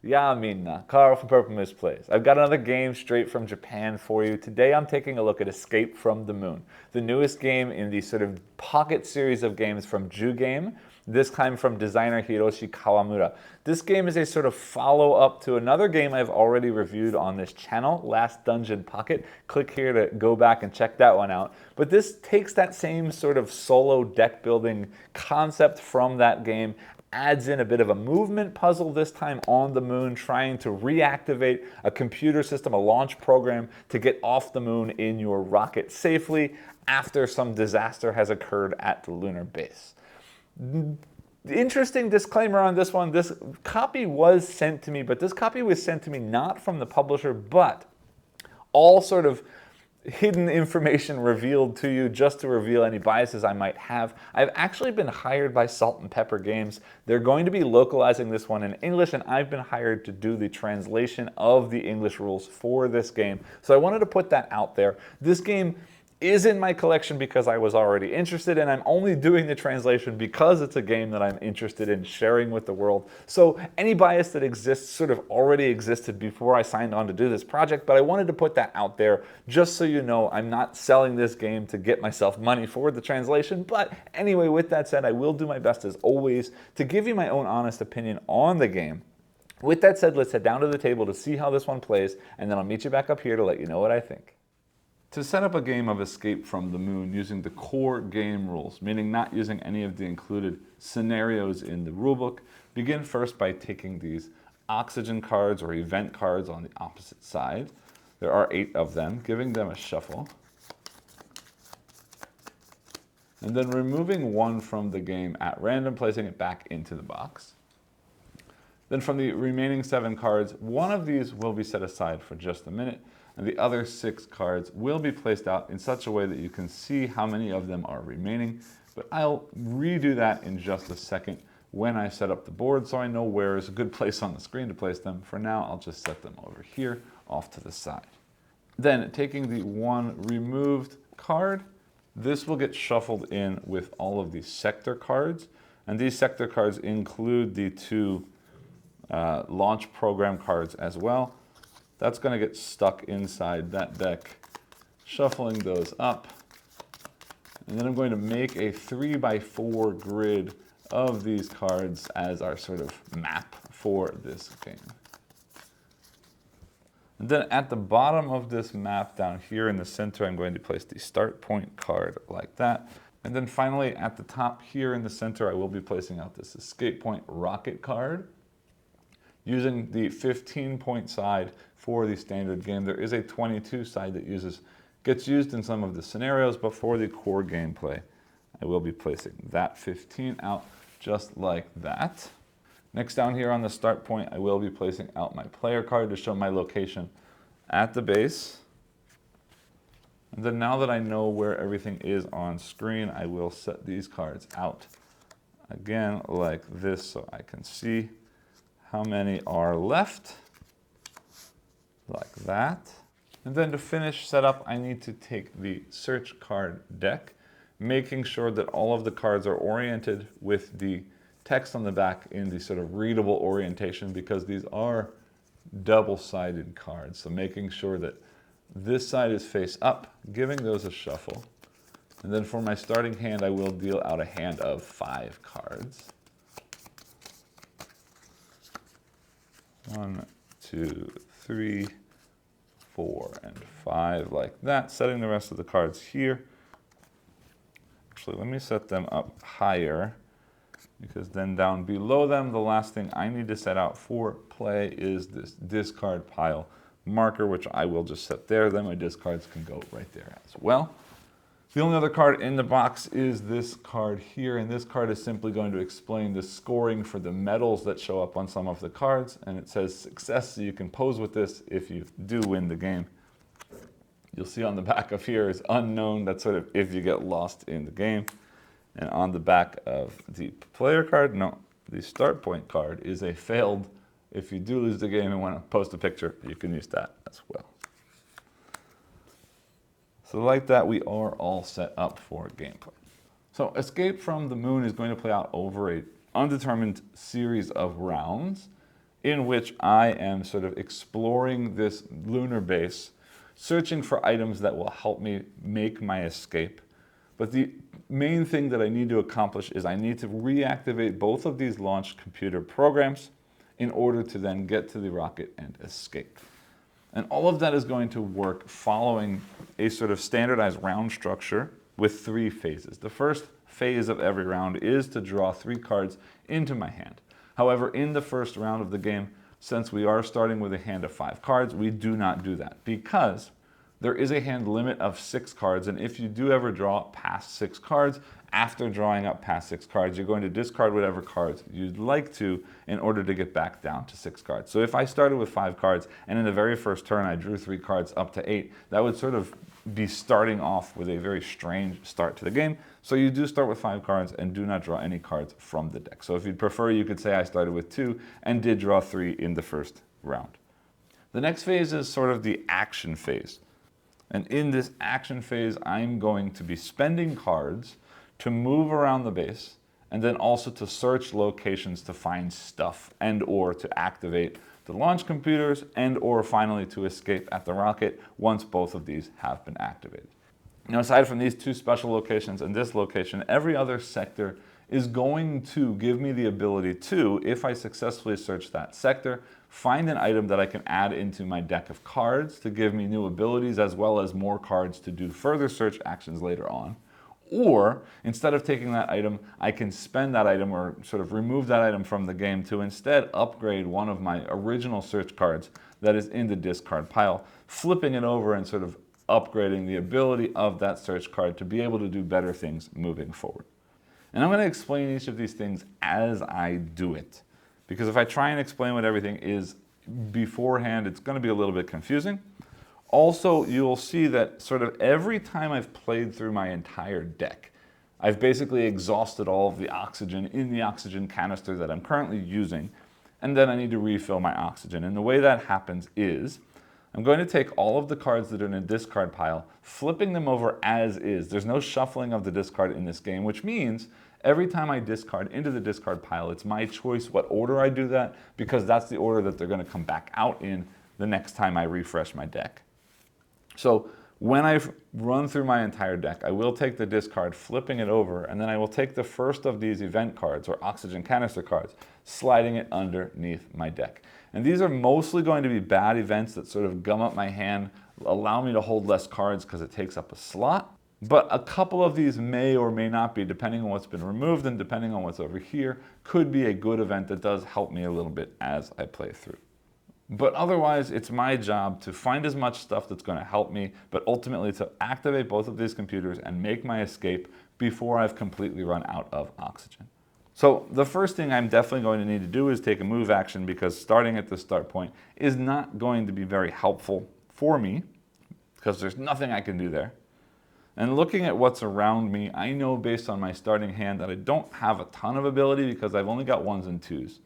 Ja, Minna, Carl from Purple Misplays. I've got another game straight from Japan for you. Today I'm taking a look at Escape from the Moon, the newest game in the sort of pocket series of games from Jugame, this time from designer Hiroshi Kawamura. This game is a sort of follow-up to another game I've already reviewed on this channel, Last Dungeon Pocket. Click here to go back and check that one out. But this takes that same sort of solo deck building concept from that game, adds in a bit of a movement puzzle this time on the moon, trying to reactivate a computer system, a launch program to get off the moon in your rocket safely after some disaster has occurred at the lunar base. Interesting disclaimer on this one. This copy was sent to me, but this copy was sent to me not from the publisher, but all sort of hidden information revealed to you just to reveal any biases I might have. I've actually been hired by Salt and Pepper Games. They're going to be localizing this one in English, and I've been hired to do the translation of the English rules for this game. So I wanted to put that out there. This game is in my collection because I was already interested, and I'm only doing the translation because it's a game that I'm interested in sharing with the world. So any bias that exists sort of already existed before I signed on to do this project, but I wanted to put that out there just so you know I'm not selling this game to get myself money for the translation. But anyway, with that said, I will do my best as always to give you my own honest opinion on the game. With that said, let's head down to the table to see how this one plays, and then I'll meet you back up here to let you know what I think. To set up a game of Escape from the Moon using the core game rules, meaning not using any of the included scenarios in the rulebook, begin first by taking these oxygen cards or event cards on the opposite side. There are 8 of them, giving them a shuffle. And then removing one from the game at random, placing it back into the box. Then from the remaining 7 cards, one of these will be set aside for just a minute, and the other 6 cards will be placed out in such a way that you can see how many of them are remaining. But I'll redo that in just a second when I set up the board so I know where is a good place on the screen to place them. For now, I'll just set them over here off to the side. Then taking the one removed card, this will get shuffled in with all of these sector cards. And these sector cards include the 2 launch program cards as well. That's going to get stuck inside that deck, shuffling those up. And then I'm going to make a 3x4 grid of these cards as our sort of map for this game. And then at the bottom of this map down here in the center, I'm going to place the start point card like that. And then finally at the top here in the center, I will be placing out this escape point rocket card. Using the 15-point side for the standard game, there is a 22 side that gets used in some of the scenarios, but for the core gameplay, I will be placing that 15 out just like that. Next down here on the start point, I will be placing out my player card to show my location at the base. And then now that I know where everything is on screen, I will set these cards out again like this so I can see how many are left, like that. And then to finish setup, I need to take the search card deck, making sure that all of the cards are oriented with the text on the back in the sort of readable orientation, because these are double-sided cards. So making sure that this side is face up, giving those a shuffle. And then for my starting hand, I will deal out a hand of 5 cards. 1, 2, 3, 4, and 5, like that. Setting the rest of the cards here. Actually, let me set them up higher, because then down below them, the last thing I need to set out for play is this discard pile marker, which I will just set there. Then my discards can go right there as well. The only other card in the box is this card here, and this card is simply going to explain the scoring for the medals that show up on some of the cards, and it says success, so you can pose with this if you do win the game. You'll see on the back of here is unknown, that's sort of if you get lost in the game. And on the back of the player card, no, the start point card is a failed. If you do lose the game and want to post a picture, you can use that as well. So like that, we are all set up for gameplay. So Escape from the Moon is going to play out over an undetermined series of rounds. in which I am sort of exploring this lunar base, searching for items that will help me make my escape. But the main thing that I need to accomplish is I need to reactivate both of these launch computer programs in order to then get to the rocket and escape. And all of that is going to work following a sort of standardized round structure with 3 phases. The first phase of every round is to draw 3 cards into my hand. However, in the first round of the game, since we are starting with a hand of 5 cards, we do not do that because there is a hand limit of 6 cards, and if you do ever draw past 6 cards, after drawing up past 6 cards, you're going to discard whatever cards you'd like to in order to get back down to 6 cards. So if I started with 5 cards, and in the very first turn I drew 3 cards up to 8, that would sort of be starting off with a very strange start to the game. So you do start with 5 cards and do not draw any cards from the deck. So if you'd prefer, you could say I started with 2 and did draw 3 in the first round. The next phase is sort of the action phase. And in this action phase, I'm going to be spending cards to move around the base, and then also to search locations to find stuff and or to activate the launch computers and or finally to escape at the rocket once both of these have been activated. Now, aside from these 2 special locations and this location, every other sector is going to give me the ability to, if I successfully search that sector, find an item that I can add into my deck of cards to give me new abilities as well as more cards to do further search actions later on. Or instead of taking that item, I can spend that item or sort of remove that item from the game to instead upgrade one of my original search cards that is in the discard pile, flipping it over and sort of upgrading the ability of that search card to be able to do better things moving forward. And I'm going to explain each of these things as I do it, because if I try and explain what everything is beforehand, it's going to be a little bit confusing. Also, you'll see that sort of every time I've played through my entire deck, I've basically exhausted all of the oxygen in the oxygen canister that I'm currently using, and then I need to refill my oxygen. And the way that happens is I'm going to take all of the cards that are in a discard pile, flipping them over as is. There's no shuffling of the discard in this game, which means every time I discard into the discard pile, it's my choice what order I do that, because that's the order that they're going to come back out in the next time I refresh my deck. So when I run through my entire deck, I will take the discard, flipping it over, and then I will take the first of these event cards or oxygen canister cards, sliding it underneath my deck. And these are mostly going to be bad events that sort of gum up my hand, allow me to hold less cards because it takes up a slot. But a couple of these may or may not be, depending on what's been removed and depending on what's over here, could be a good event that does help me a little bit as I play through. But otherwise, it's my job to find as much stuff that's going to help me, but ultimately to activate both of these computers and make my escape before I've completely run out of oxygen. So the first thing I'm definitely going to need to do is take a move action, because starting at the start point is not going to be very helpful for me because there's nothing I can do there. And looking at what's around me, I know based on my starting hand that I don't have a ton of ability because I've only got 1s and 2s.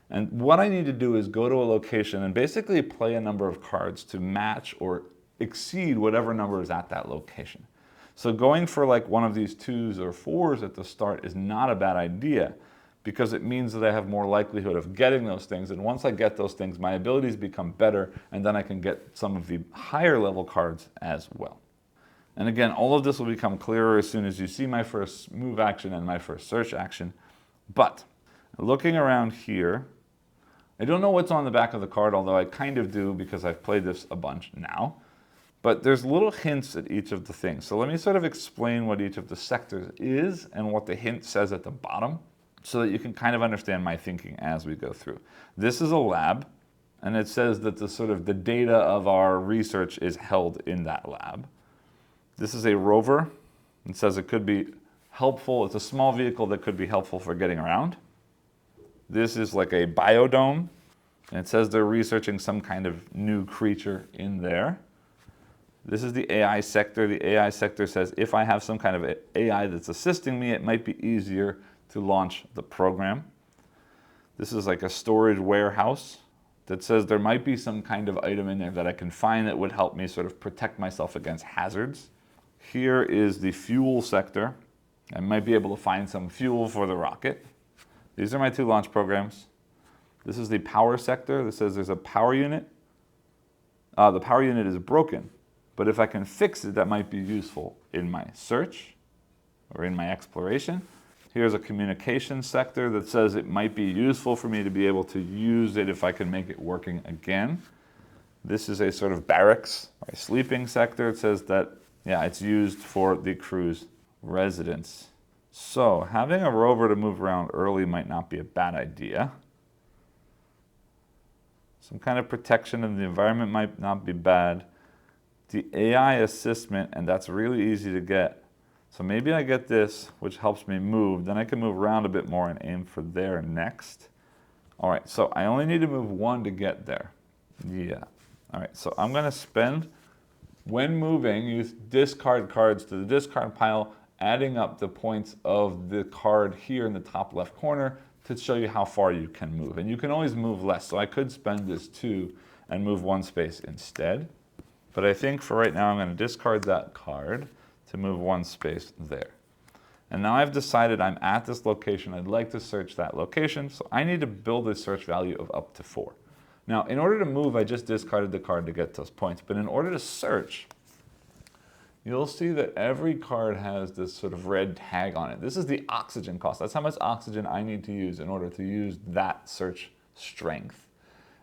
And what I need to do is go to a location and basically play a number of cards to match or exceed whatever number is at that location. So going for like one of these 2s or 4s at the start is not a bad idea, because it means that I have more likelihood of getting those things. And once I get those things, my abilities become better, and then I can get some of the higher level cards as well. And again, all of this will become clearer as soon as you see my first move action and my first search action. But looking around here, I don't know what's on the back of the card, although I kind of do because I've played this a bunch now. But there's little hints at each of the things. So let me sort of explain what each of the sectors is and what the hint says at the bottom, so that you can kind of understand my thinking as we go through. This is a lab, and it says that the data of our research is held in that lab. This is a rover. It says it could be helpful. It's a small vehicle that could be helpful for getting around. This is like a biodome, and it says they're researching some kind of new creature in there. This is the AI sector. The AI sector says if I have some kind of AI that's assisting me, it might be easier to launch the program. This is like a storage warehouse that says there might be some kind of item in there that I can find that would help me sort of protect myself against hazards. Here is the fuel sector. I might be able to find some fuel for the rocket. These are my 2 launch programs. This is the power sector. This says there's a power unit. The power unit is broken, but if I can fix it, that might be useful in my search or in my exploration. Here's a communication sector that says it might be useful for me to be able to use it if I can make it working again. This is a sort of barracks or a sleeping sector. It says that, yeah, it's used for the crew's residence. So having a rover to move around early might not be a bad idea. Some kind of protection of the environment might not be bad. The AI assistant, and that's really easy to get. So maybe I get this, which helps me move. Then I can move around a bit more and aim for there next. All right, so I only need to move 1 to get there. Yeah. All right, so I'm gonna spend, when moving, use discard cards to the discard pile, adding up the points of the card here in the top left corner to show you how far you can move. And you can always move less, so I could spend this 2 and move 1 space instead. But I think for right now, I'm gonna discard that card to move 1 space there. And now I've decided I'm at this location. I'd like to search that location, so I need to build a search value of up to 4. Now, in order to move, I just discarded the card to get those points. But in order to search, you'll see that every card has this sort of red tag on it. This is the oxygen cost. That's how much oxygen I need to use in order to use that search strength.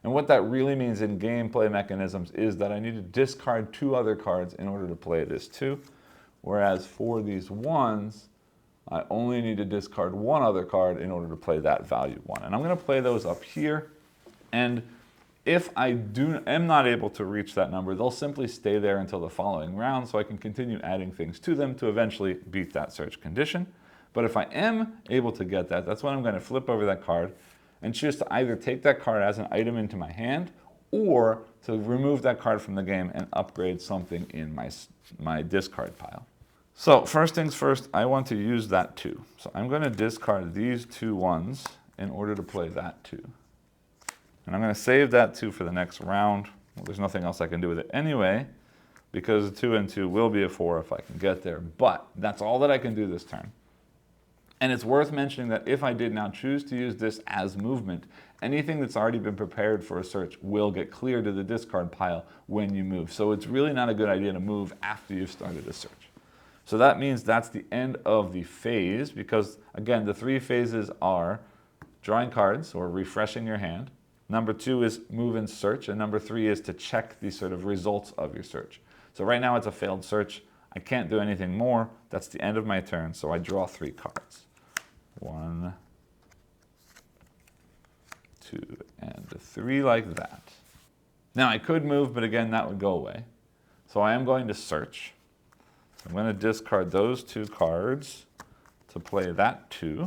And what that really means in gameplay mechanisms is that I need to discard 2 other cards in order to play this 2. Whereas for these 1s, I only need to discard 1 other card in order to play that value 1. And I'm going to play those up here. And if I am not able to reach that number, they'll simply stay there until the following round, so I can continue adding things to them to eventually beat that search condition. But if I am able to get that, that's when I'm going to flip over that card and choose to either take that card as an item into my hand or to remove that card from the game and upgrade something in my discard pile. So first things first, I want to use that 2. So I'm going to discard these 2 1s in order to play that 2. And I'm going to save that 2 for the next round. Well, there's nothing else I can do with it anyway, because 2 and 2 will be a 4 if I can get there. But that's all that I can do this turn. And it's worth mentioning that if I did now choose to use this as movement, anything that's already been prepared for a search will get cleared to the discard pile when you move. So it's really not a good idea to move after you've started a search. So that means that's the end of the phase, because again, the 3 phases are drawing cards or refreshing your hand. Number 2 is move and search, and number 3 is to check the sort of results of your search. So right now it's a failed search. I can't do anything more. That's the end of my turn, so I draw 3 cards. 1, 2, and 3 like that. Now I could move, but again, that would go away. So I am going to search. So I'm going to discard those 2 cards to play that 2.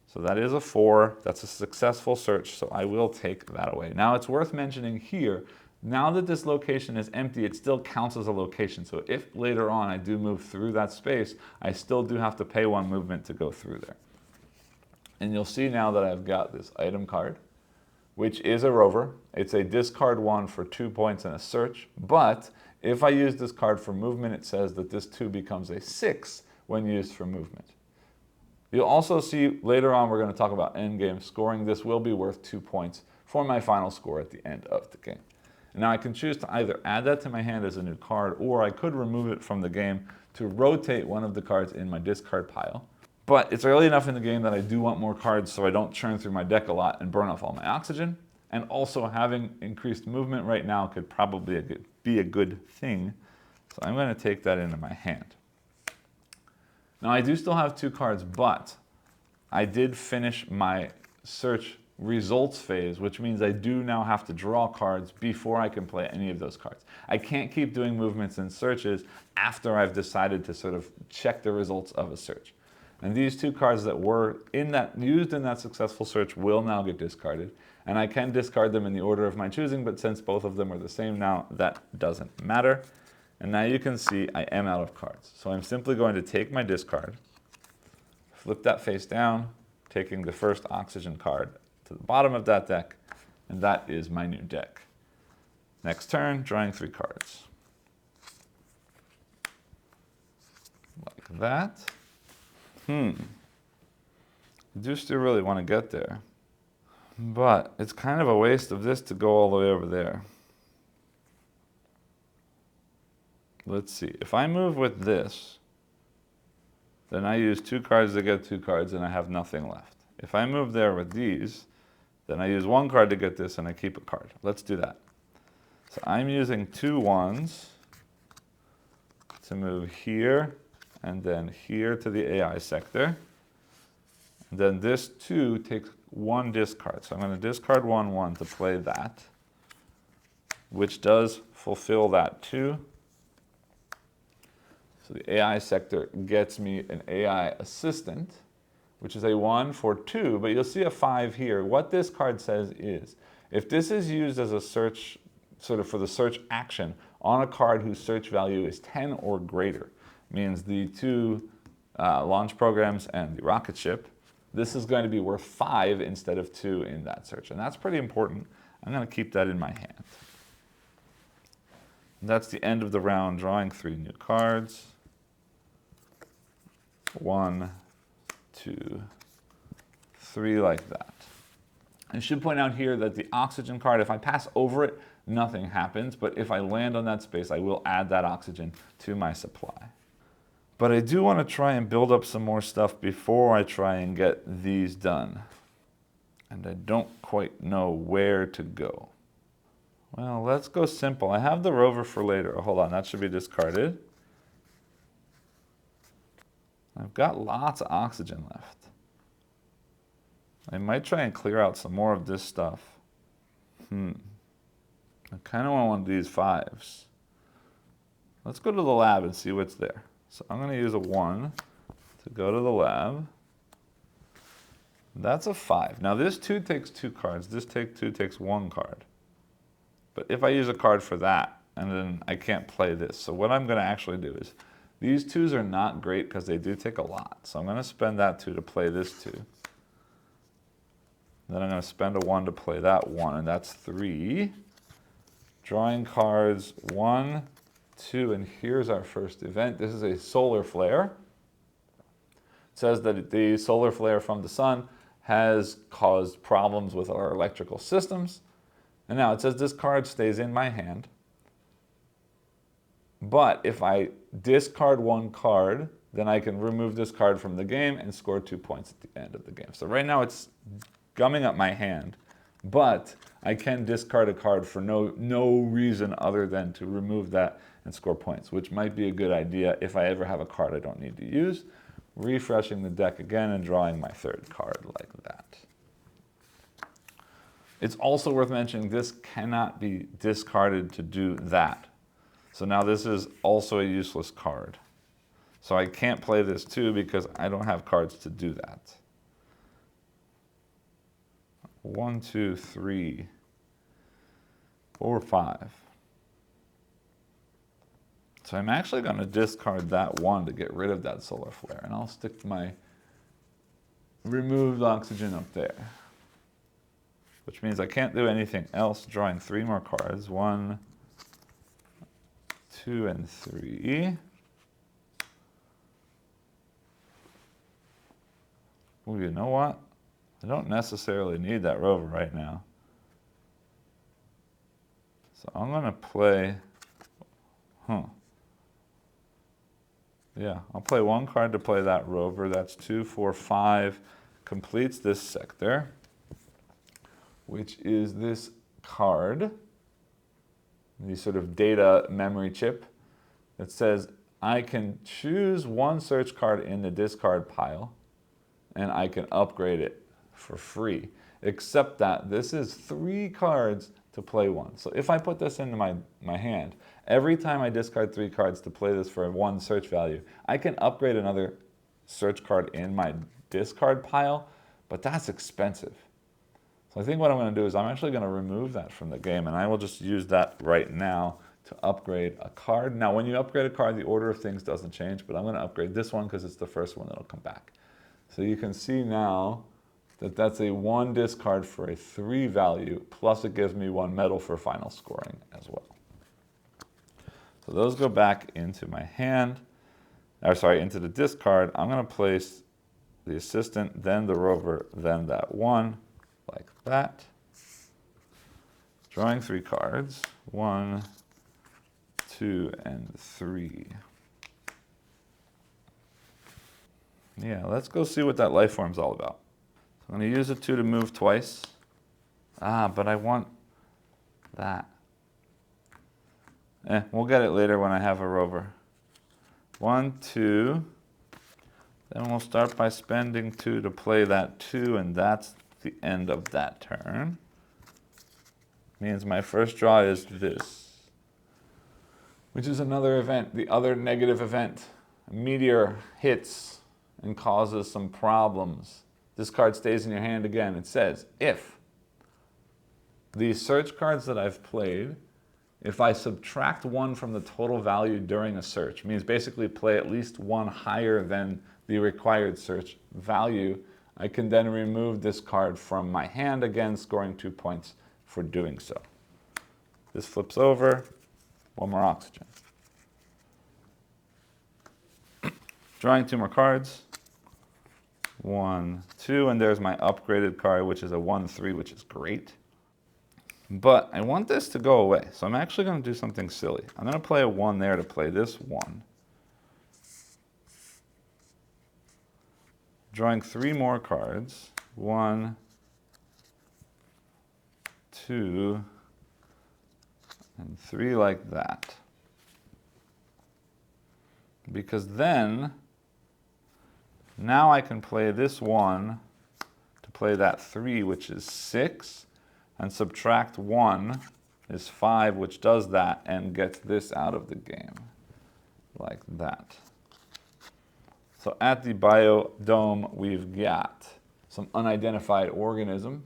So that is a 4, that's a successful search, so I will take that away. Now it's worth mentioning here, now that this location is empty, it still counts as a location. So if later on I do move through that space, I still do have to pay 1 movement to go through there. And you'll see now that I've got this item card, which is a rover. It's a discard 1 for 2 points and a search, but if I use this card for movement, it says that this 2 becomes a 6 when used for movement. You'll also see later on we're going to talk about endgame scoring. This will be worth 2 points for my final score at the end of the game. And now I can choose to either add that to my hand as a new card, or I could remove it from the game to rotate one of the cards in my discard pile. But it's early enough in the game that I do want more cards so I don't churn through my deck a lot and burn off all my oxygen. And also having increased movement right now could probably be a good thing. So I'm going to take that into my hand. Now I do still have 2 cards, but I did finish my search results phase, which means I do now have to draw cards before I can play any of those cards. I can't keep doing movements and searches after I've decided to sort of check the results of a search. And these 2 cards that were used in that successful search will now get discarded. And I can discard them in the order of my choosing, but since both of them are the same now, that doesn't matter. And now you can see I am out of cards. So I'm simply going to take my discard, flip that face down, taking the first oxygen card to the bottom of that deck, and that is my new deck. Next turn, drawing 3 cards. Like that. I do still really want to get there. But it's kind of a waste of this to go all the way over there. Let's see. If I move with this, then I use 2 cards to get 2 cards and I have nothing left. If I move there with these, then I use 1 card to get this and I keep a card. Let's do that. So I'm using 2 1s to move here and then here to the AI sector. And then this 2 takes 1 discard. So I'm going to discard 1 1 to play that, which does fulfill that 2. So the AI sector gets me an AI assistant, which is a 1 for 2, but you'll see a 5 here. What this card says is, if this is used as a search, sort of for the search action, on a card whose search value is 10 or greater, means the 2 launch programs and the rocket ship, this is going to be worth 5 instead of 2 in that search. And that's pretty important. I'm going to keep that in my hand. And that's the end of the round, drawing 3 new cards. 1, 2, 3, like that. I should point out here that the oxygen card, if I pass over it, nothing happens, but if I land on that space, I will add that oxygen to my supply. But I do want to try and build up some more stuff before I try and get these done. And I don't quite know where to go. Well, let's go simple. I have the rover for later. Oh, hold on, that should be discarded. I've got lots of oxygen left. I might try and clear out some more of this stuff. I kind of want one of these 5s. Let's go to the lab and see what's there. So I'm going to use a 1 to go to the lab. That's a 5. Now this 2 takes 2 cards. This 2 takes 1 card. But if I use a card for that, and then I can't play this. So what I'm going to actually do is, these 2s are not great because they do take a lot. So I'm going to spend that 2 to play this 2. Then I'm going to spend a 1 to play that 1, and that's 3. Drawing cards 1, 2, and here's our first event. This is a solar flare. It says that the solar flare from the sun has caused problems with our electrical systems. And now it says this card stays in my hand. But if I discard 1 card, then I can remove this card from the game and score 2 points at the end of the game. So right now it's gumming up my hand, but I can discard a card for no reason other than to remove that and score points, which might be a good idea if I ever have a card I don't need to use. Refreshing the deck again and drawing my 3rd card like that. It's also worth mentioning this cannot be discarded to do that. So now this is also a useless card. So I can't play this too because I don't have cards to do that. 1, 2, 3, 4, 5. So I'm actually going to discard that 1 to get rid of that solar flare, and I'll stick my removed oxygen up there. Which means I can't do anything else, drawing 3 more cards. 1, 2, and 3. Well, you know what? I don't necessarily need that rover right now. So I'm going to play, yeah, I'll play 1 card to play that rover. That's 2, 4, 5. Completes this sector, which is this card, the sort of data memory chip that says I can choose 1 search card in the discard pile and I can upgrade it for free, except that this is 3 cards to play 1. So if I put this into my hand, every time I discard 3 cards to play this for 1 search value, I can upgrade another search card in my discard pile, but that's expensive. So I think what I'm going to do is I'm actually going to remove that from the game, and I will just use that right now to upgrade a card. Now, when you upgrade a card, the order of things doesn't change, but I'm going to upgrade this one because it's the first one that'll come back. So you can see now that that's a 1 discard for a 3 value, plus it gives me 1 medal for final scoring as well. So those go back into my hand, into the discard. I'm going to place the assistant, then the rover, then that 1. like that. Drawing 3 cards. 1, 2, and 3. Yeah, let's go see what that life form's all about. So I'm going to use a 2 to move twice. Ah, but I want that. We'll get it later when I have a rover. 1, 2. Then we'll start by spending 2 to play that 2, and that's the end of that turn. Means my first draw is this, which is another event, the other negative event. A meteor hits and causes some problems. This card stays in your hand again. It says, if the search cards that I've played, if I subtract 1 from the total value during a search, means basically play at least 1 higher than the required search value, I can then remove this card from my hand, again scoring 2 points for doing so. This flips over, 1 more oxygen. Drawing 2 more cards. 1, 2, and there's my upgraded card, which is a 1, 3, which is great. But I want this to go away, so I'm actually going to do something silly. I'm going to play a 1 there to play this 1. Drawing 3 more cards. 1, 2, and 3 like that. Because then, now I can play this 1 to play that 3, which is 6, and subtract 1 is 5, which does that, and gets this out of the game, like that. So at the biodome, we've got some unidentified organism,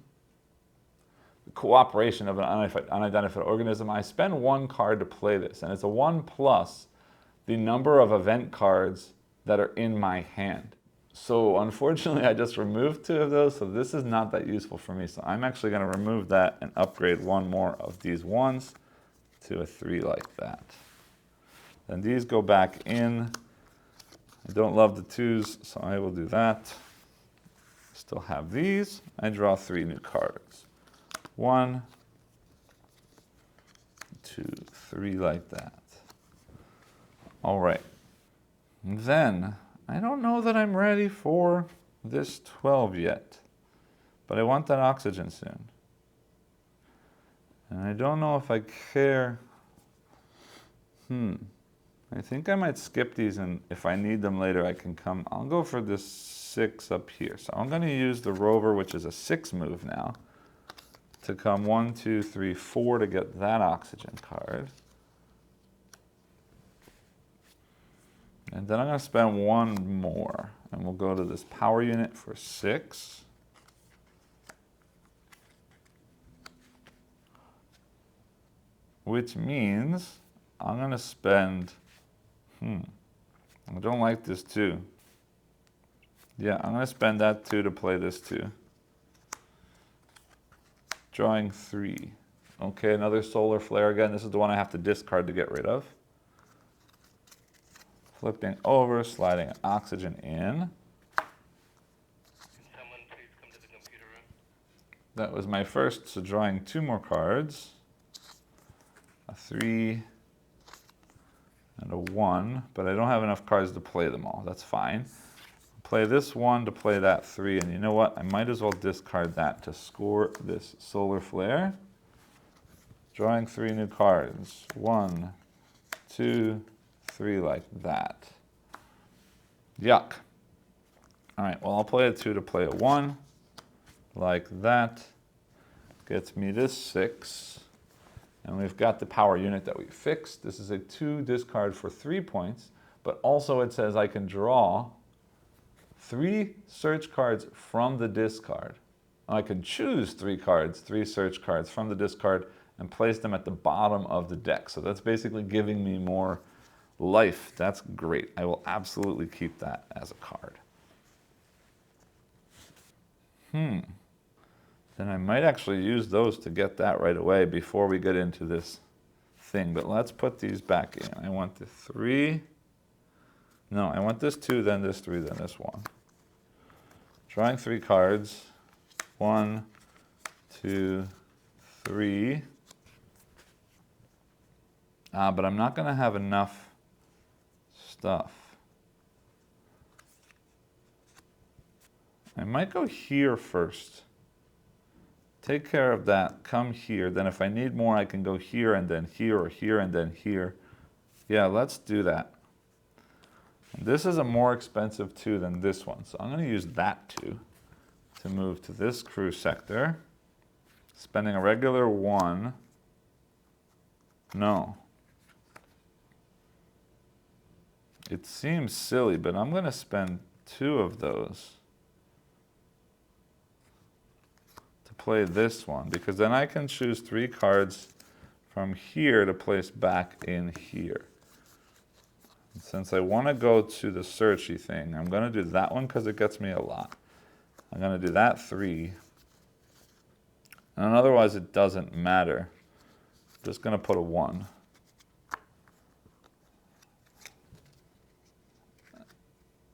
the cooperation of an unidentified organism. I spend 1 card to play this, and it's a 1 plus the number of event cards that are in my hand. So unfortunately, I just removed 2 of those, so this is not that useful for me. So I'm actually going to remove that and upgrade 1 more of these 1s to a 3 like that. Then these go back in. I don't love the 2s, so I will do that. Still have these. I draw 3 new cards. 1, 2, 3 like that. All right. Then, I don't know that I'm ready for this 12 yet, but I want that oxygen soon. And I don't know if I care. I think I might skip these, and if I need them later, I can come. I'll go for this 6 up here. So I'm going to use the rover, which is a 6 move now, to come 1, 2, 3, 4 to get that oxygen card. And then I'm going to spend 1 more, and we'll go to this power unit for 6. Which means I'm going to spend, I don't like this 2. Yeah, I'm going to spend that 2 to play this 2. Drawing 3. Okay, another solar flare again. This is the one I have to discard to get rid of. Flipping over, sliding oxygen in. Someone please come to the computer room. That was my first, so drawing 2 more cards. A 3 and a 1, but I don't have enough cards to play them all. That's fine. Play this 1 to play that 3, and you know what? I might as well discard that to score this solar flare. Drawing 3 new cards. 1, 2, 3 like that. Yuck. All right, well, I'll play a 2 to play a 1 like that. Gets me this 6. And we've got the power unit that we fixed. This is a 2 discard for 3 points, but also it says I can draw 3 search cards from the discard. I can choose 3 cards, 3 search cards from the discard, and place them at the bottom of the deck. So that's basically giving me more life. That's great. I will absolutely keep that as a card. Then I might actually use those to get that right away before we get into this thing. But let's put these back in. I want the 3. No, I want this 2, then this 3, then this 1. Drawing 3 cards. 1, 2, 3. But I'm not going to have enough stuff. I might go here first. Take care of that, come here. Then if I need more, I can go here and then here, or here and then here. Yeah, let's do that. This is a more expensive 2 than this one, so I'm going to use that 2 to move to this crew sector. Spending a regular 1. No. It seems silly, but I'm going to spend 2 of those to play this one, because then I can choose 3 cards from here to place back in here. And since I want to go to the searchy thing, I'm going to do that one because it gets me a lot. I'm going to do that 3. And otherwise it doesn't matter. I'm just going to put a 1.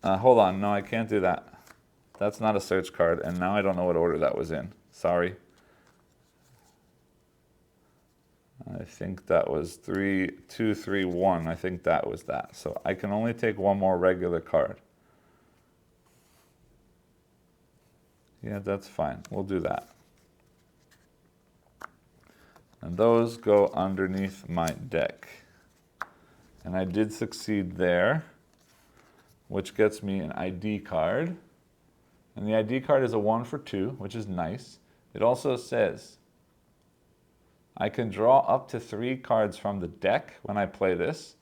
Hold on, no, I can't do that. That's not a search card, and now I don't know what order that was in. Sorry. I think that was 3, 2, 3, 1. I think that was that. So I can only take 1 more regular card. Yeah, that's fine. We'll do that. And those go underneath my deck. And I did succeed there, which gets me an ID card. And the ID card is a 1 for 2, which is nice. It also says I can draw up to 3 cards from the deck when I play this,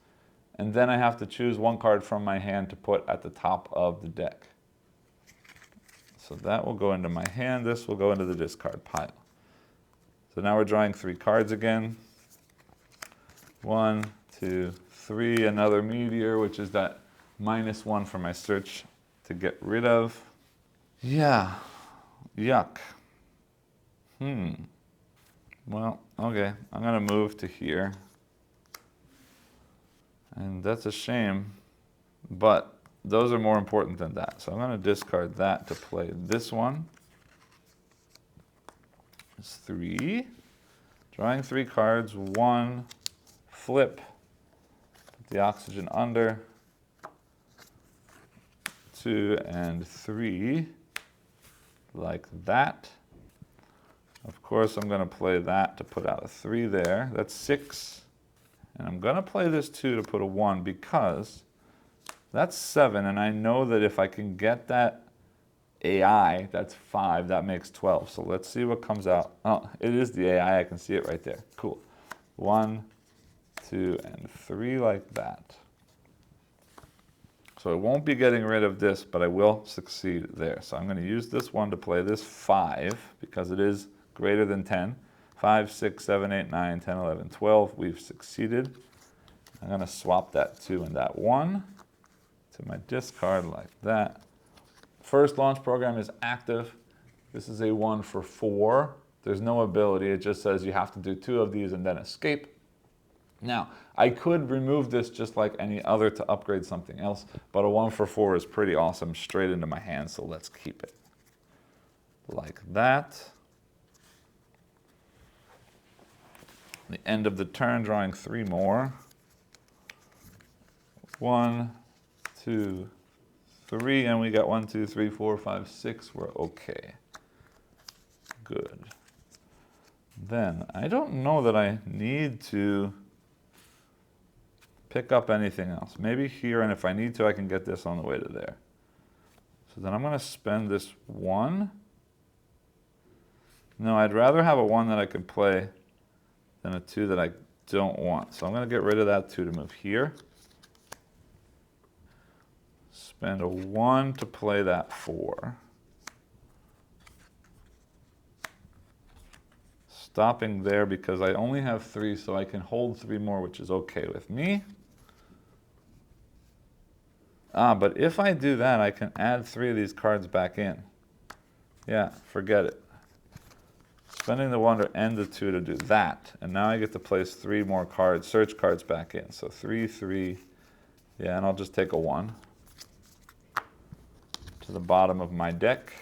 and then I have to choose 1 card from my hand to put at the top of the deck. So that will go into my hand, this will go into the discard pile. So now we're drawing 3 cards again. 1, 2, 3, another meteor, which is that -1 for my search to get rid of. Yeah, yuck. Well, okay, I'm gonna move to here. And that's a shame, but those are more important than that. So I'm gonna discard that to play this one. It's 3. Drawing 3 cards, 1, flip, put the oxygen under, 2 and 3, like that. Of course, I'm going to play that to put out a 3 there. That's 6. And I'm going to play this 2 to put a 1 because that's 7. And I know that if I can get that AI, that's 5. That makes 12. So let's see what comes out. Oh, it is the AI. I can see it right there. Cool. 1, 2, and 3 like that. So I won't be getting rid of this, but I will succeed there. So I'm going to use this one to play this 5 because it is greater than 10. 5, 6, 7, 8, 9, 10, 11, 12. We've succeeded. I'm going to swap that 2 and that 1 to my discard like that. First launch program is active. This is a 1 for 4. There's no ability. It just says you have to do 2 of these and then escape. Now, I could remove this just like any other to upgrade something else, but a 1 for 4 is pretty awesome straight into my hand, so let's keep it. Like that. The end of the turn, drawing 3 more. 1, 2, 3, and we got 1, 2, 3, 4, 5, 6. We're okay. Good. Then, I don't know that I need to pick up anything else. Maybe here, and if I need to, I can get this on the way to there. So then I'm going to spend this 1. No, I'd rather have a 1 that I can play than a 2 that I don't want. So I'm going to get rid of that 2 to move here. Spend a 1 to play that 4. Stopping there because I only have 3, so I can hold 3 more, which is okay with me. But if I do that, I can add 3 of these cards back in. Yeah, forget it. Spending the 1 to end the 2 to do that. And now I get to place 3 more cards, search cards back in. So 3, 3. Yeah, and I'll just take a 1 to the bottom of my deck.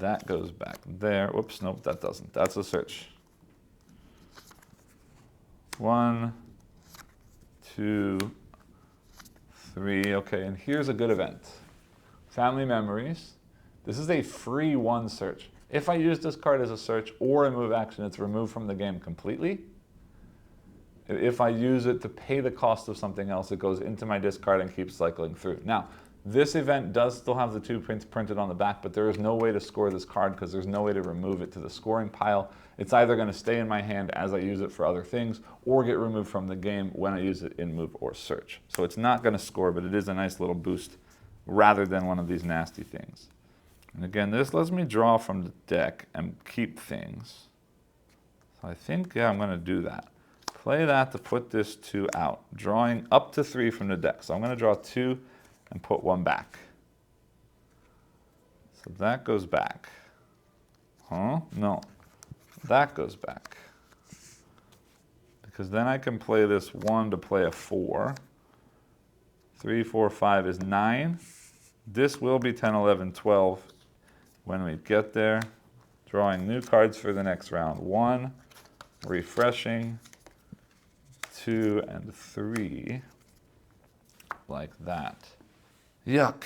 That goes back there. Whoops, nope, that doesn't. That's a search. 1, 2, 3. Okay, and here's a good event. Family Memories. This is a free 1 search. If I use this card as a search or a move action, it's removed from the game completely. If I use it to pay the cost of something else, it goes into my discard and keeps cycling through. Now, this event does still have the 2 prints printed on the back, but there is no way to score this card because there's no way to remove it to the scoring pile. It's either going to stay in my hand as I use it for other things or get removed from the game when I use it in move or search. So it's not going to score, but it is a nice little boost rather than one of these nasty things. And again, this lets me draw from the deck and keep things. So I think, yeah, I'm going to do that. Play that to put this 2 out, drawing up to 3 from the deck. So I'm going to draw 2 and put 1 back. So that goes back. Huh? No. That goes back. Because then I can play this 1 to play a 4. 3, 4, 5 is 9. This will be 10, 11, 12 when we get there. Drawing new cards for the next round. 1, refreshing, 2, and 3. Like that. Yuck.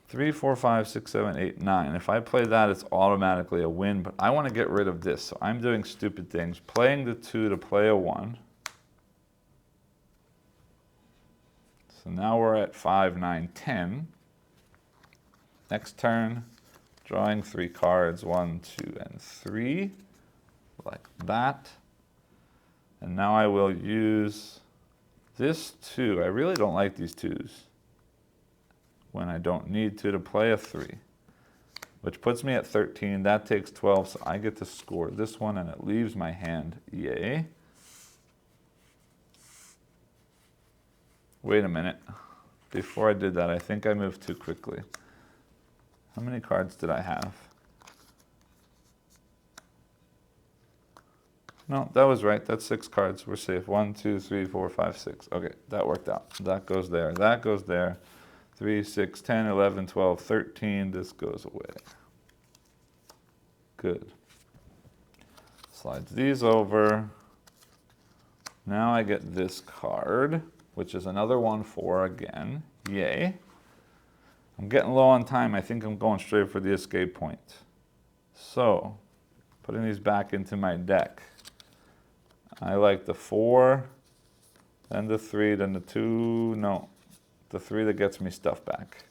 3, 4, 5, 6, 7, 8, 9. If I play that, it's automatically a win, but I want to get rid of this, so I'm doing stupid things. Playing the 2 to play a 1. So now we're at 5, 9, 10. Next turn, drawing 3 cards, 1, 2, and 3. Like that. And now I will use this 2. I really don't like these 2s. When I don't need to play a 3, which puts me at 13. That takes 12, so I get to score this one, and it leaves my hand. Yay. Wait a minute. Before I did that, I think I moved too quickly. How many cards did I have? No, that was right. That's 6 cards. We're safe. 1, 2, 3, 4, 5, 6. Okay, that worked out. That goes there. That goes there. 3, 6, 10, 11, 12, 13. This goes away. Good. Slides these over. Now I get this card, which is another 1, 4 again. Yay. I'm getting low on time. I think I'm going straight for the escape point. So, putting these back into my deck. I like the 4, then the 3, then the 2. No. The 3 that gets me stuff back.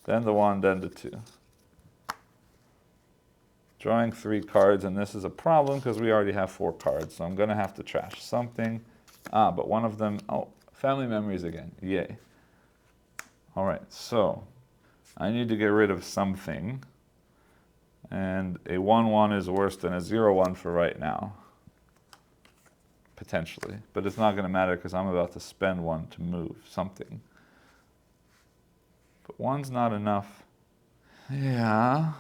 Then the 1, then the 2. Drawing 3 cards, and this is a problem because we already have 4 cards, so I'm going to have to trash something. But one of them, oh, Family Memories again. Yay. All right, so I need to get rid of something. And a 1-1 is worse than a 0-1 for right now. Potentially. But it's not going to matter because I'm about to spend 1 to move something. But 1's not enough. Yeah.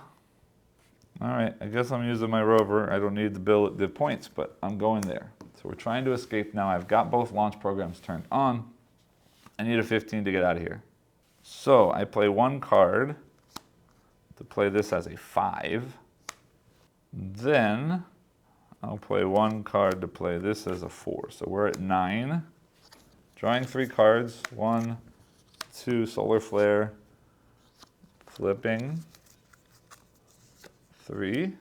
All right, I guess I'm using my rover. I don't need the points, but I'm going there. So we're trying to escape now. I've got both launch programs turned on. I need a 15 to get out of here. So I play 1 card to play this as a 5. Then I'll play 1 card to play this as a 4. So we're at 9. Drawing 3 cards. 1, 2, Solar Flare, flipping, 3,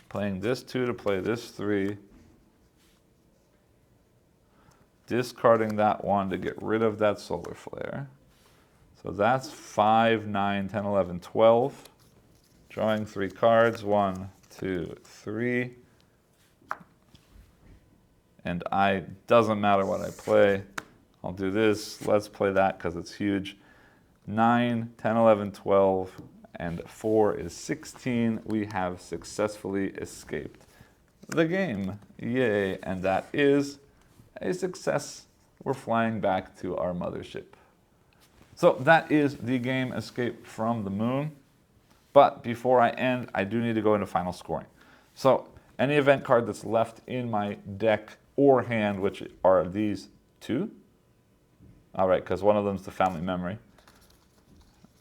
playing this 2 to play this 3, discarding that 1 to get rid of that Solar Flare. So that's 5, 9, 10, 11, 12. Drawing 3 cards, 1, 2, 3. And doesn't matter what I play. I'll do this. Let's play that because it's huge. 9, 10, 11, 12, and 4 is 16. We have successfully escaped the game. Yay. And that is a success. We're flying back to our mothership. So that is the game Escape from the Moon. But before I end, I do need to go into final scoring. So any event card that's left in my deck or hand, which are these 2. All right, because one of them's the Family Memory.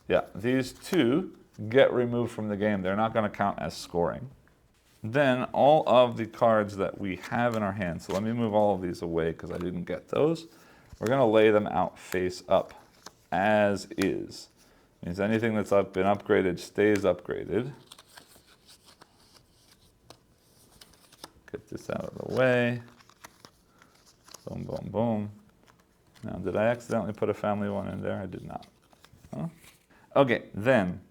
Yeah, these two get removed from the game. They're not going to count as scoring. Then all of the cards that we have in our hand, so let me move all of these away because I didn't get those. We're going to lay them out face up as is. Means anything that's been upgraded stays upgraded. Get this out of the way. Boom, boom, boom. Now, did I accidentally put a family one in there? I did not. Huh? Okay, then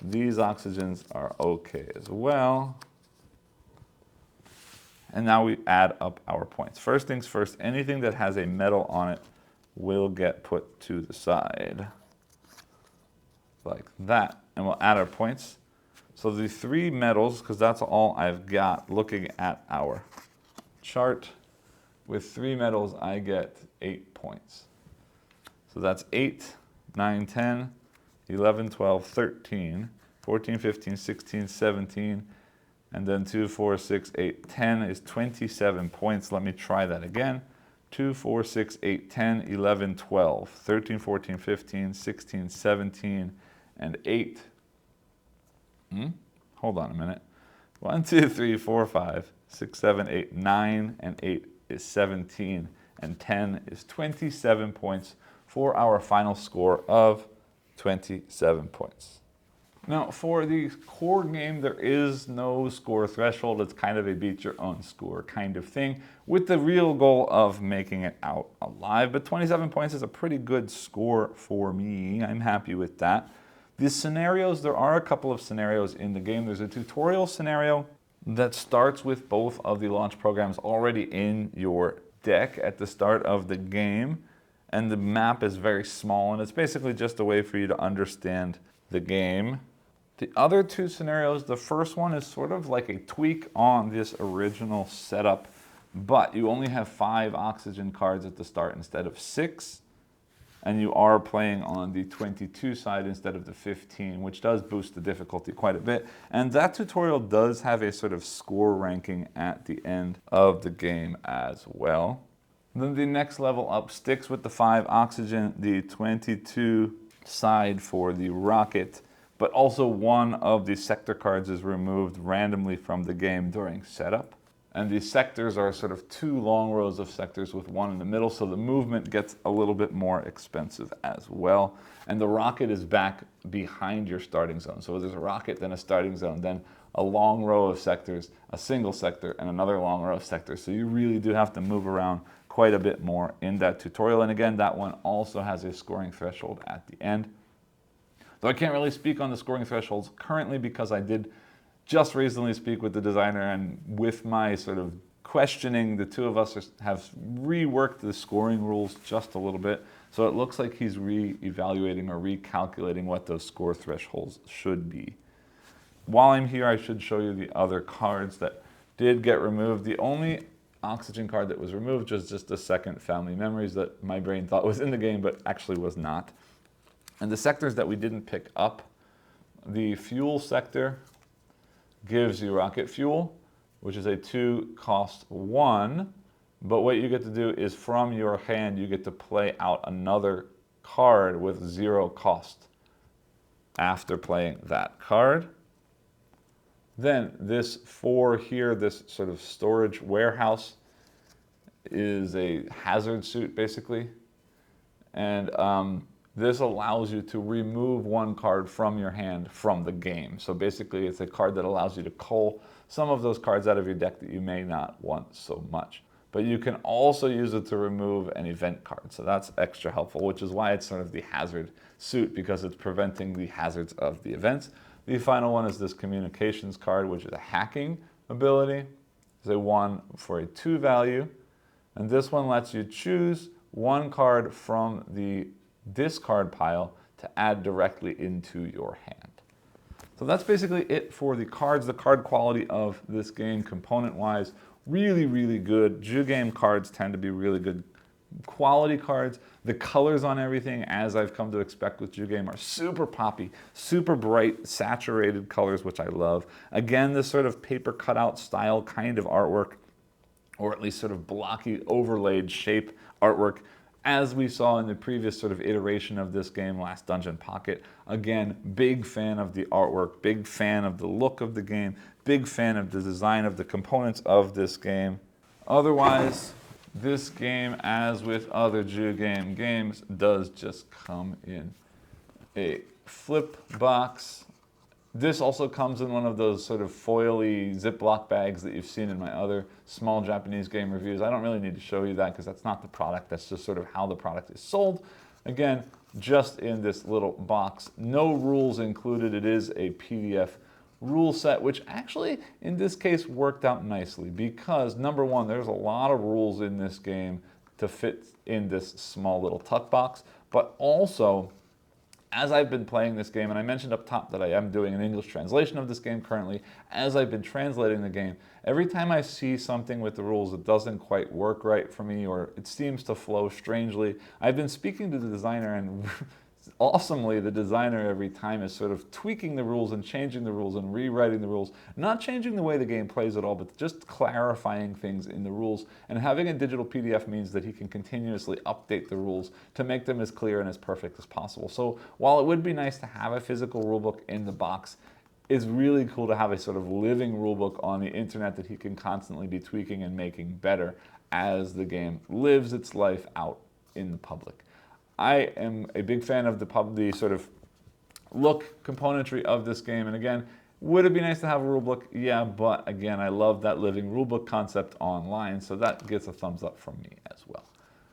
these oxygens are okay as well. And now we add up our points. First things first, anything that has a metal on it will get put to the side. Like that. And we'll add our points. So the 3 metals, because that's all I've got looking at our chart. With 3 metals, I get 8 points. So that's 8, 9, 10, 11, 12, 13, 14, 15, 16, 17, and then 2, 4, 6, 8, 10 is 27 points. Let me try that again. 2, 4, 6, 8, 10, 11, 12, 13, 14, 15, 16, 17, and 8. Hold on a minute. 1, 2, 3, 4, 5, 6, 7, 8, 9, and 8 is 17, and 10 is 27 points for our final score of 27 points. Now, for the core game, there is no score threshold. It's kind of a beat your own score kind of thing, with the real goal of making it out alive. But 27 points is a pretty good score for me. I'm happy with that. The scenarios, there are a couple of scenarios in the game. There's a tutorial scenario that starts with both of the launch programs already in your deck at the start of the game. And the map is very small, and it's basically just a way for you to understand the game. The other 2 scenarios, the first one is sort of like a tweak on this original setup, but you only have 5 oxygen cards at the start instead of 6. And you are playing on the 22 side instead of the 15, which does boost the difficulty quite a bit. And that tutorial does have a sort of score ranking at the end of the game as well. Then the next level up sticks with the 5 oxygen, the 22 side for the rocket, but also one of the sector cards is removed randomly from the game during setup. And these sectors are sort of 2 long rows of sectors with 1 in the middle, so the movement gets a little bit more expensive as well. And the rocket is back behind your starting zone. So there's a rocket, then a starting zone, then a long row of sectors, a single sector, and another long row of sectors. So you really do have to move around quite a bit more in that tutorial. And again, that one also has a scoring threshold at the end. Though I can't really speak on the scoring thresholds currently because I did just recently speak with the designer, and with my sort of questioning, the 2 of us have reworked the scoring rules just a little bit. So it looks like he's re-evaluating or recalculating what those score thresholds should be. While I'm here, I should show you the other cards that did get removed. The only oxygen card that was removed was just the second Family Memories that my brain thought was in the game, but actually was not. And the sectors that we didn't pick up, the fuel sector gives you rocket fuel, which is a 2 cost 1, but what you get to do is from your hand you get to play out another card with 0 cost after playing that card. Then this 4 here, this sort of storage warehouse, is a hazard suit basically, and this allows you to remove 1 card from your hand from the game. So basically it's a card that allows you to cull some of those cards out of your deck that you may not want so much. But you can also use it to remove an event card. So that's extra helpful, which is why it's sort of the hazard suit, because it's preventing the hazards of the events. The final one is this communications card, which is a hacking ability. It's a 1 for a 2 value. And this one lets you choose 1 card from the discard pile to add directly into your hand. So that's basically it for the cards. The card quality of this game, component-wise, really, really good. Jugame cards tend to be really good quality cards. The colors on everything, as I've come to expect with Jugame, are super poppy, super bright, saturated colors, which I love. Again, this sort of paper cutout style kind of artwork, or at least sort of blocky overlaid shape artwork, As we saw in the previous sort of iteration of this game, Last Dungeon Pocket, again, big fan of the artwork, big fan of the look of the game, big fan of the design of the components of this game. Otherwise, this game, as with other Jugame games, does just come in a flip box. This also comes in one of those sort of foily Ziploc bags that you've seen in my other small Japanese game reviews. I don't really need to show you that because that's not the product. That's just sort of how the product is sold. Again, just in this little box. No rules included. It is a PDF rule set, which actually in this case worked out nicely because number one, there's a lot of rules in this game to fit in this small little tuck box, but also as I've been playing this game, and I mentioned up top that I am doing an English translation of this game currently, as I've been translating the game, every time I see something with the rules that doesn't quite work right for me or it seems to flow strangely, I've been speaking to the designer, and awesomely the designer every time is sort of tweaking the rules and changing the rules and rewriting the rules, not changing the way the game plays at all, but just clarifying things in the rules. And having a digital PDF means that he can continuously update the rules to make them as clear and as perfect as possible. So while it would be nice to have a physical rulebook in the box, it's really cool to have a sort of living rulebook on the internet that he can constantly be tweaking and making better as the game lives its life out in the public. I am a big fan of the sort of look componentry of this game, and again, would it be nice to have a rulebook? Yeah, but again, I love that living rulebook concept online, so that gets a thumbs up from me as well.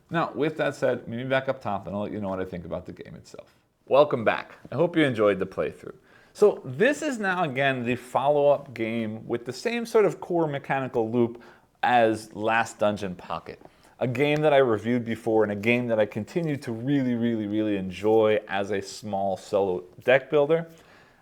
Now, with that said, meet me back up top and I'll let you know what I think about the game itself. Welcome back. I hope you enjoyed the playthrough. So this is now, again, the follow-up game with the same sort of core mechanical loop as Last Dungeon Pocket. A game that I reviewed before and a game that I continue to really enjoy as a small solo deck builder.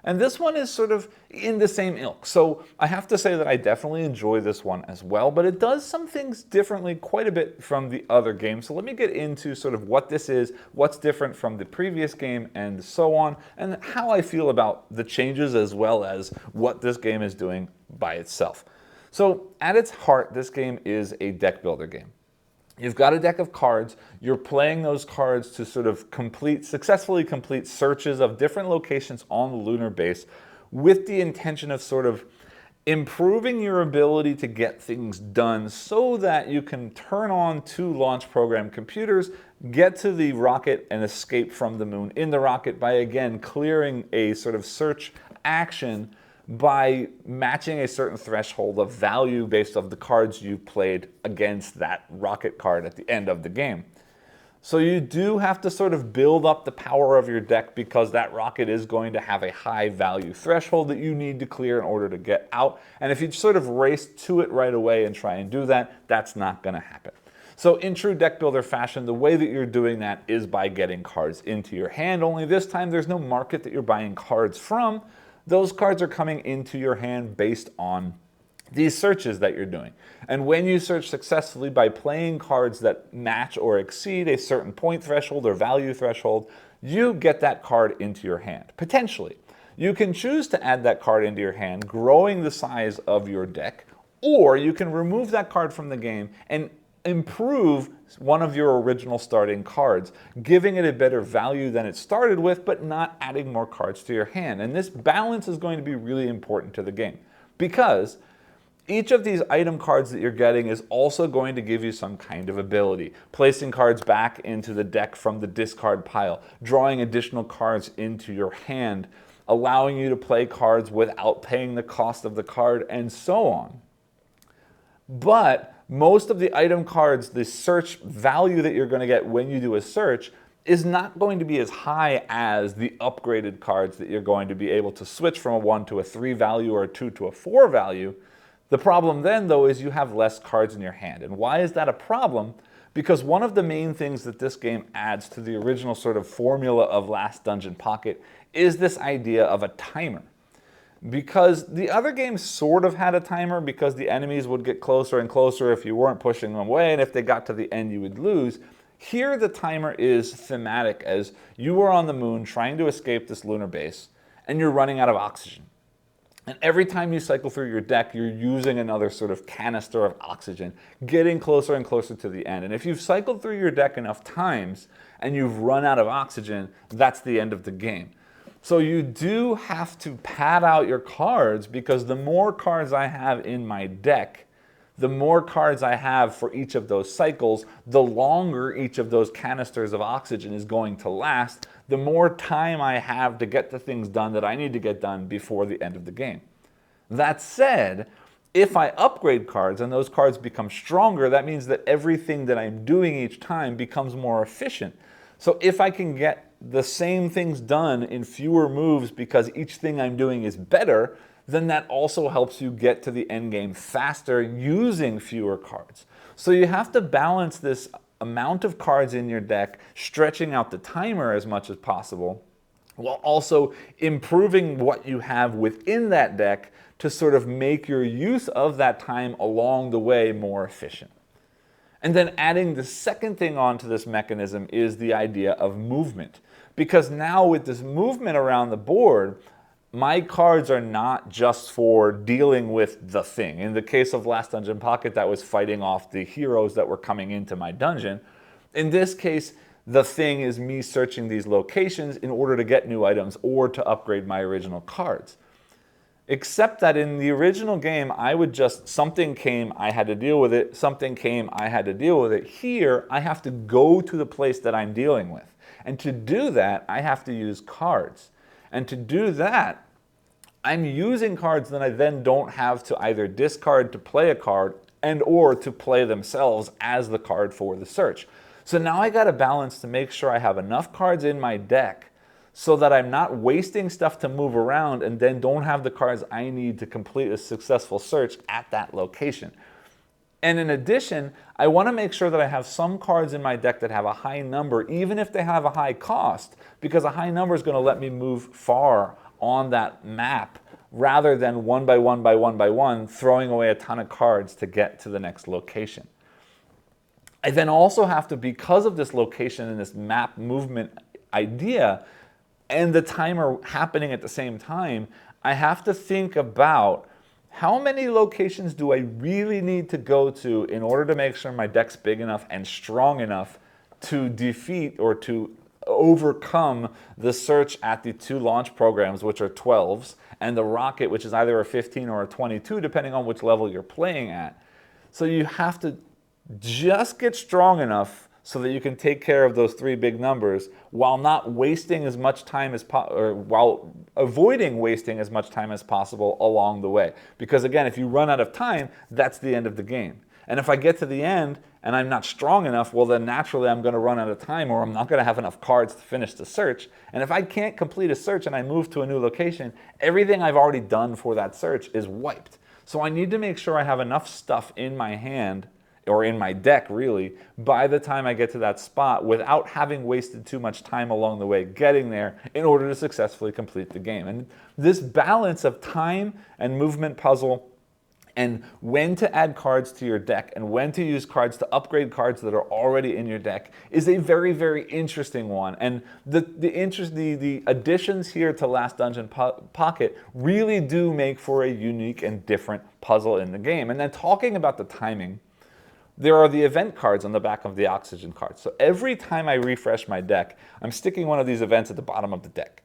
And this one is sort of in the same ilk. So I have to say that I definitely enjoy this one as well, but it does some things differently quite a bit from the other game. So let me get into sort of what this is, what's different from the previous game and so on, and how I feel about the changes as well as what this game is doing by itself. So at its heart, this game is a deck builder game. You've got a deck of cards, you're playing those cards to sort of successfully complete searches of different locations on the lunar base with the intention of sort of improving your ability to get things done so that you can turn on 2 launch program computers, get to the rocket and escape from the moon in the rocket by again clearing a sort of search action by matching a certain threshold of value based on the cards you played against that rocket card at the end of the game. So you do have to sort of build up the power of your deck because that rocket is going to have a high value threshold that you need to clear in order to get out. And if you sort of race to it right away and try and do that, that's not going to happen. So in true deck builder fashion, the way that you're doing that is by getting cards into your hand, only this time there's no market that you're buying cards from. Those cards are coming into your hand based on these searches that you're doing. And when you search successfully by playing cards that match or exceed a certain point threshold or value threshold, you get that card into your hand, potentially. You can choose to add that card into your hand, growing the size of your deck, or you can remove that card from the game and improve one of your original starting cards, giving it a better value than it started with, but not adding more cards to your hand. And this balance is going to be really important to the game because each of these item cards that you're getting is also going to give you some kind of ability. Placing cards back into the deck from the discard pile, drawing additional cards into your hand, allowing you to play cards without paying the cost of the card, and so on. But most of the item cards, the search value that you're going to get when you do a search is not going to be as high as the upgraded cards that you're going to be able to switch from a 1 to a 3 value or a 2 to a 4 value. The problem then, though, is you have less cards in your hand. And why is that a problem? Because one of the main things that this game adds to the original sort of formula of Last Dungeon Pocket is this idea of a timer. Because the other games sort of had a timer because the enemies would get closer and closer if you weren't pushing them away, and if they got to the end you would lose. Here the timer is thematic as you are on the moon trying to escape this lunar base and you're running out of oxygen. And every time you cycle through your deck, you're using another sort of canister of oxygen, getting closer and closer to the end. And if you've cycled through your deck enough times and you've run out of oxygen, that's the end of the game. So you do have to pad out your cards, because the more cards I have in my deck, the more cards I have for each of those cycles, the longer each of those canisters of oxygen is going to last, the more time I have to get the things done that I need to get done before the end of the game. That said, if I upgrade cards and those cards become stronger, that means that everything that I'm doing each time becomes more efficient. So if I can get the same things done in fewer moves because each thing I'm doing is better, then that also helps you get to the end game faster using fewer cards. So you have to balance this amount of cards in your deck, stretching out the timer as much as possible, while also improving what you have within that deck to sort of make your use of that time along the way more efficient. And then adding the second thing onto this mechanism is the idea of movement. Because now with this movement around the board, my cards are not just for dealing with the thing. In the case of Last Dungeon Pocket, that was fighting off the heroes that were coming into my dungeon. In this case, the thing is me searching these locations in order to get new items or to upgrade my original cards. Except that in the original game, I would just, something came, I had to deal with it, something came, I had to deal with it. Here, I have to go to the place that I'm dealing with. And to do that, I have to use cards. And to do that, I'm using cards that I then don't have to either discard to play a card and or to play themselves as the card for the search. So now I got to balance to make sure I have enough cards in my deck so that I'm not wasting stuff to move around and then don't have the cards I need to complete a successful search at that location. And in addition, I want to make sure that I have some cards in my deck that have a high number, even if they have a high cost, because a high number is going to let me move far on that map rather than one by one by one by one, throwing away a ton of cards to get to the next location. I then also have to, because of this location and this map movement idea and the timer happening at the same time, I have to think about how many locations do I really need to go to in order to make sure my deck's big enough and strong enough to defeat or to overcome the search at the two launch programs, which are 12s, and the rocket, which is either a 15 or a 22, depending on which level you're playing at. So you have to just get strong enough so that you can take care of those three big numbers while not wasting as much time as while avoiding wasting as much time as possible along the way. Because again, if you run out of time, that's the end of the game. And if I get to the end and I'm not strong enough, well then naturally I'm going to run out of time, or I'm not going to have enough cards to finish the search. And if I can't complete a search and I move to a new location, everything I've already done for that search is wiped. So I need to make sure I have enough stuff in my hand, or in my deck really, by the time I get to that spot without having wasted too much time along the way getting there in order to successfully complete the game. And this balance of time and movement puzzle, and when to add cards to your deck and when to use cards to upgrade cards that are already in your deck, is a very, very interesting one. And the additions here to Last Dungeon Pocket really do make for a unique and different puzzle in the game. And then talking about the timing, there are the event cards on the back of the oxygen cards. So every time I refresh my deck, I'm sticking one of these events at the bottom of the deck.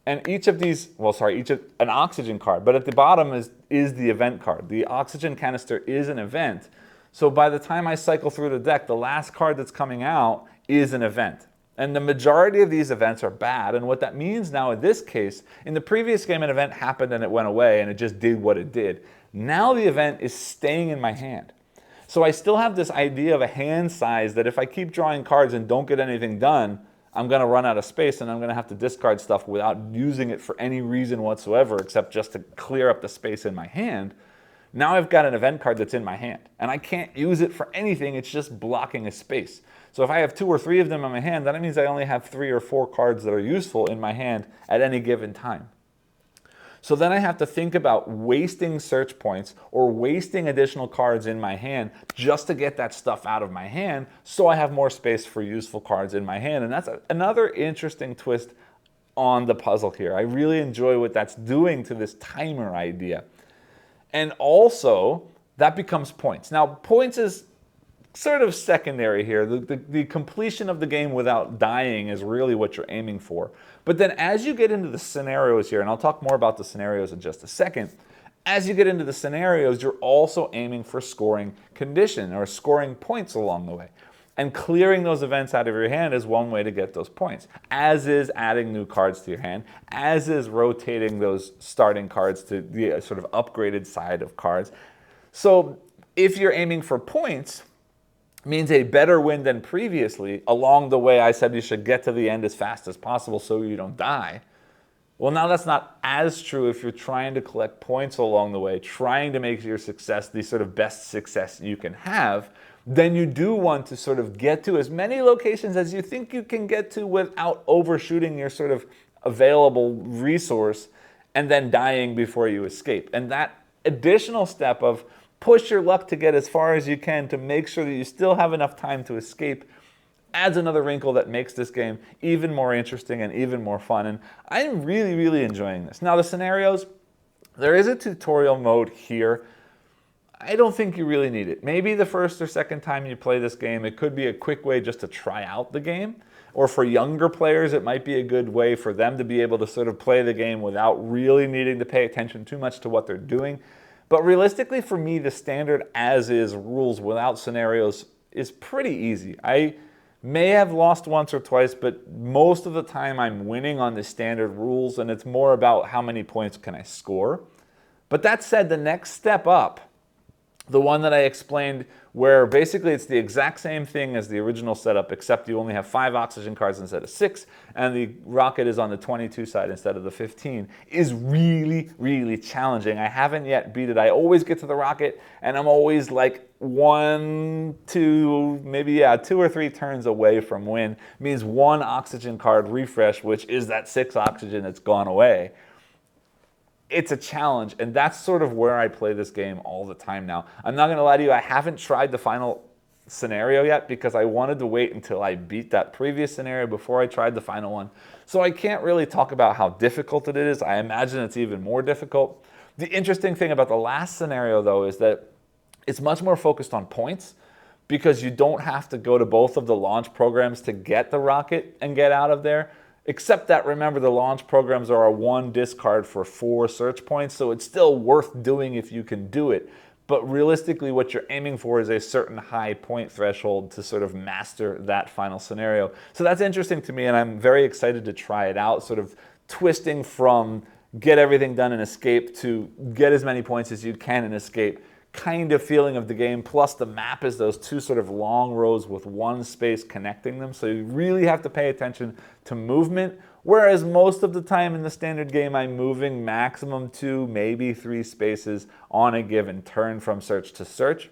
And each of these, an oxygen card, but at the bottom is the event card. The oxygen canister is an event. So by the time I cycle through the deck, the last card that's coming out is an event. And the majority of these events are bad. And what that means now in this case, in the previous game, an event happened and it went away and it just did what it did. Now the event is staying in my hand. So I still have this idea of a hand size that if I keep drawing cards and don't get anything done, I'm going to run out of space and I'm going to have to discard stuff without using it for any reason whatsoever except just to clear up the space in my hand. Now I've got an event card that's in my hand and I can't use it for anything. It's just blocking a space. So if I have 2 or 3 of them in my hand, that means I only have 3 or 4 cards that are useful in my hand at any given time. So then I have to think about wasting search points or wasting additional cards in my hand just to get that stuff out of my hand so I have more space for useful cards in my hand. And that's another interesting twist on the puzzle here. I really enjoy what that's doing to this timer idea. And also, that becomes points. Now, points is sort of secondary here. The completion of the game without dying is really what you're aiming for. But then as you get into the scenarios here, and I'll talk more about the scenarios in just a second, as you get into the scenarios, you're also aiming for scoring condition or scoring points along the way. And clearing those events out of your hand is one way to get those points, as is adding new cards to your hand, as is rotating those starting cards to the sort of upgraded side of cards. So if you're aiming for points, means a better win than previously. Along the way, I said you should get to the end as fast as possible so you don't die. Well, now that's not as true if you're trying to collect points along the way, trying to make your success the sort of best success you can have. Then you do want to sort of get to as many locations as you think you can get to without overshooting your sort of available resource and then dying before you escape. And that additional step of push your luck to get as far as you can to make sure that you still have enough time to escape adds another wrinkle that makes this game even more interesting and even more fun. And I'm really, really enjoying this. Now, the scenarios, there is a tutorial mode here. I don't think you really need it. Maybe the first or second time you play this game, it could be a quick way just to try out the game. Or for younger players, it might be a good way for them to be able to sort of play the game without really needing to pay attention too much to what they're doing. But realistically, for me, the standard as-is rules without scenarios is pretty easy. I may have lost once or twice, but most of the time I'm winning on the standard rules, and it's more about how many points can I score. But that said, the next step up, the one that I explained where basically it's the exact same thing as the original setup, except you only have 5 oxygen cards instead of 6, and the rocket is on the 22 side instead of the 15, is really, really challenging. I haven't yet beat it. I always get to the rocket, and I'm always like 1, 2, maybe 2 or 3 turns away from win. Means 1 oxygen card refresh, which is that 6 oxygen that's gone away. It's a challenge, and that's sort of where I play this game all the time now. I'm not going to lie to you, I haven't tried the final scenario yet because I wanted to wait until I beat that previous scenario before I tried the final one. So I can't really talk about how difficult it is. I imagine it's even more difficult. The interesting thing about the last scenario, though, is that it's much more focused on points because you don't have to go to both of the launch programs to get the rocket and get out of there. Except that, remember, the launch programs are a 1 discard for 4 search points, so it's still worth doing if you can do it. But realistically, what you're aiming for is a certain high point threshold to sort of master that final scenario. So that's interesting to me, and I'm very excited to try it out, sort of twisting from get everything done and escape to get as many points as you can and escape kind of feeling of the game. Plus the map is those 2 sort of long rows with 1 space connecting them, so you really have to pay attention to movement, whereas most of the time in the standard game I'm moving maximum 2, maybe 3 spaces on a given turn from search to search.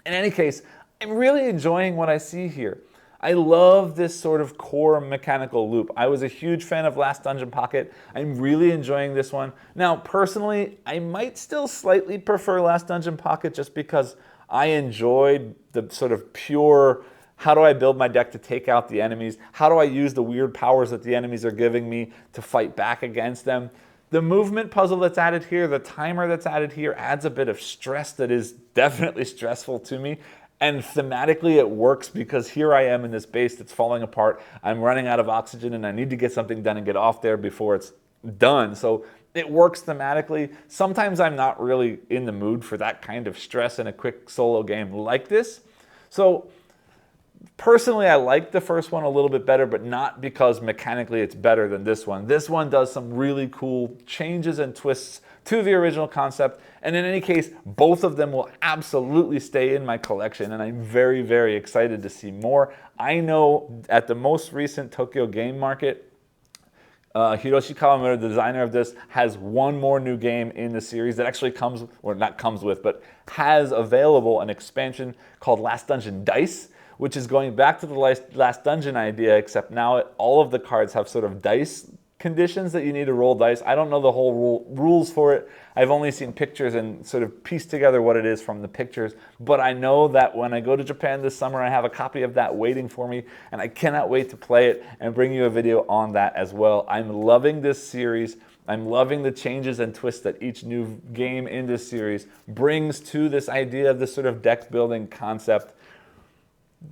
In any case, I'm really enjoying what I see here. I love this sort of core mechanical loop. I was a huge fan of Last Dungeon Pocket. I'm really enjoying this one. Now, personally, I might still slightly prefer Last Dungeon Pocket just because I enjoyed the sort of pure, how do I build my deck to take out the enemies? How do I use the weird powers that the enemies are giving me to fight back against them? The movement puzzle that's added here, the timer that's added here adds a bit of stress that is definitely stressful to me. And thematically it works because here I am in this base that's falling apart. I'm running out of oxygen and I need to get something done and get off there before it's done. So it works thematically. Sometimes I'm not really in the mood for that kind of stress in a quick solo game like this. So personally, I like the first one a little bit better, but not because mechanically it's better than this one. This one does some really cool changes and twists to the original concept, and in any case, both of them will absolutely stay in my collection, and I'm very, very excited to see more. I know at the most recent Tokyo Game Market, Hiroshi Kawamura, the designer of this, has 1 more new game in the series that actually comes, or not comes with, but has available an expansion called Last Dungeon Dice, which is going back to the Last Dungeon idea, except now all of the cards have sort of dice conditions that you need to roll dice. I don't know the whole rules for it. I've only seen pictures and sort of pieced together what it is from the pictures. But I know that when I go to Japan this summer, I have a copy of that waiting for me, and I cannot wait to play it and bring you a video on that as well. I'm loving this series. I'm loving the changes and twists that each new game in this series brings to this idea of this sort of deck building concept.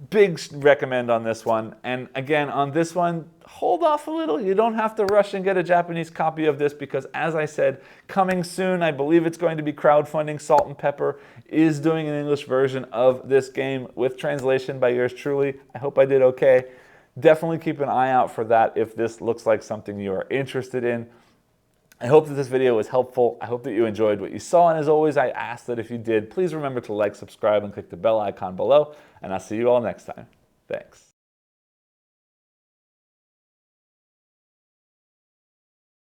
Big recommend on this one. And again, on this one, hold off a little. You don't have to rush and get a Japanese copy of this because, as I said, coming soon, I believe it's going to be crowdfunding. Salt and Pepper is doing an English version of this game with translation by yours truly. I hope I did okay. Definitely keep an eye out for that if this looks like something you are interested in. I hope that this video was helpful. I hope that you enjoyed what you saw. And as always, I ask that if you did, please remember to like, subscribe, and click the bell icon below. And I'll see you all next time. Thanks.